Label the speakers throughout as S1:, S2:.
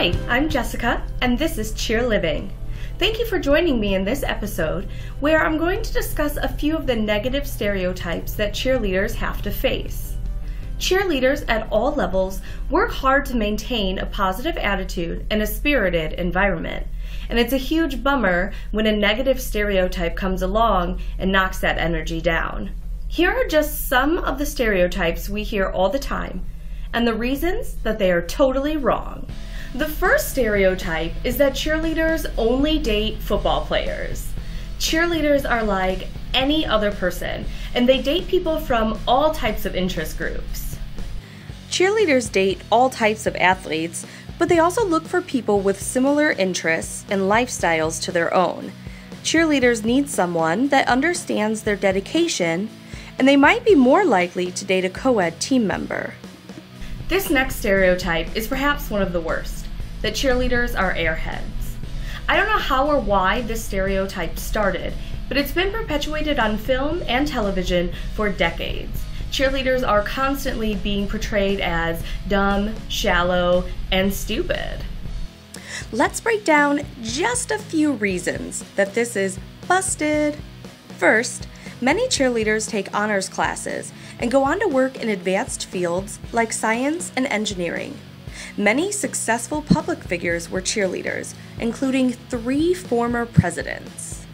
S1: Hi, I'm Jessica, and this is CheerLiving. Thank you for joining me in this episode, where I'm going to discuss a few of the negative stereotypes that cheerleaders have to face. Cheerleaders at all levels work hard to maintain a positive attitude and a spirited environment, and it's a huge bummer when a negative stereotype comes along and knocks that energy down. Here are just some of the stereotypes we hear all the time, and the reasons that they are totally wrong. The first stereotype is that cheerleaders only date football players. Cheerleaders are like any other person, and they date people from all types of interest groups.
S2: Cheerleaders date all types of athletes, but they also look for people with similar interests and lifestyles to their own. Cheerleaders need someone that understands their dedication, and they might be more likely to date a co-ed team member.
S1: This next stereotype is perhaps one of the worst, that cheerleaders are airheads. I don't know how or why this stereotype started, but it's been perpetuated on film and television for decades. Cheerleaders are constantly being portrayed as dumb, shallow, and stupid.
S2: Let's break down just a few reasons that this is busted. First, many cheerleaders take honors classes and go on to work in advanced fields like science and engineering. Many successful public figures were cheerleaders, including 3 former presidents.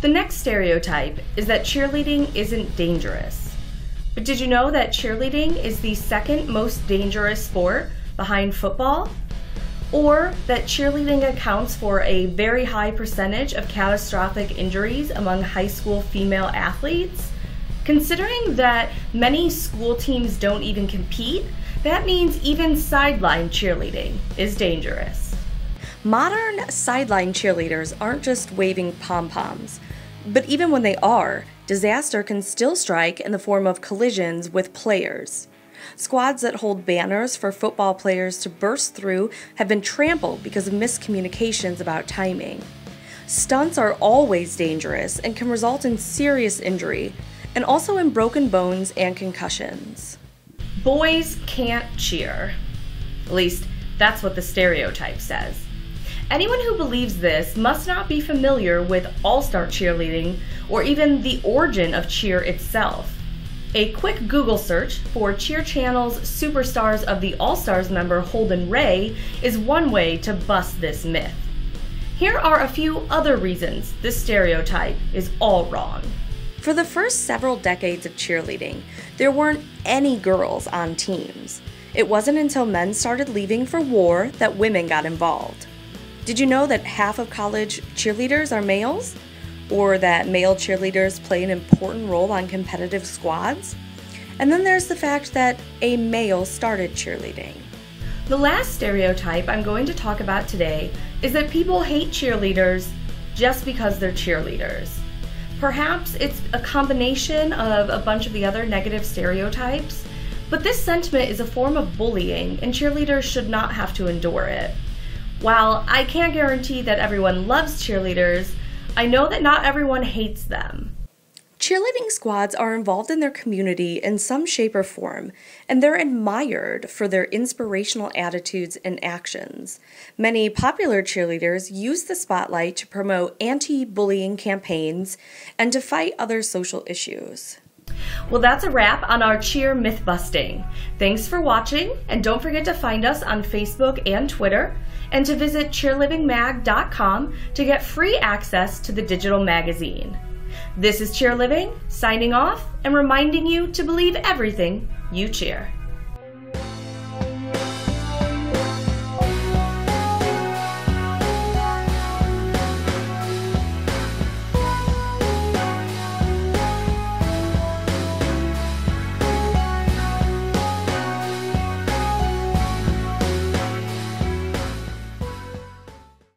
S1: The next stereotype is that cheerleading isn't dangerous. But did you know that cheerleading is the second most dangerous sport behind football? Or that cheerleading accounts for a very high percentage of catastrophic injuries among high school female athletes? Considering that many school teams don't even compete, that means even sideline cheerleading is dangerous.
S2: Modern sideline cheerleaders aren't just waving pom-poms, but even when they are, disaster can still strike in the form of collisions with players. Squads that hold banners for football players to burst through have been trampled because of miscommunications about timing. Stunts are always dangerous and can result in serious injury, and also in broken bones and concussions.
S1: Boys can't cheer. At least, that's what the stereotype says. Anyone who believes this must not be familiar with all-star cheerleading or even the origin of cheer itself. A quick Google search for Cheer Channel's Superstars of the All-Stars member Holden Ray is one way to bust this myth. Here are a few other reasons this stereotype is all wrong.
S2: For the first several decades of cheerleading, there weren't any girls on teams. It wasn't until men started leaving for war that women got involved. Did you know that half of college cheerleaders are males? Or that male cheerleaders play an important role on competitive squads? And then there's the fact that a male started cheerleading.
S1: The last stereotype I'm going to talk about today is that people hate cheerleaders just because they're cheerleaders. Perhaps it's a combination of a bunch of the other negative stereotypes, but this sentiment is a form of bullying and cheerleaders should not have to endure it. While I can't guarantee that everyone loves cheerleaders, I know that not everyone hates them.
S2: Cheerleading squads are involved in their community in some shape or form, and they're admired for their inspirational attitudes and actions. Many popular cheerleaders use the spotlight to promote anti-bullying campaigns and to fight other social issues.
S1: Well, that's a wrap on our cheer myth busting. Thanks for watching, and don't forget to find us on Facebook and Twitter, and to visit cheerlivingmag.com to get free access to the digital magazine. This is CheerLiving, signing off and reminding you to believe everything you cheer.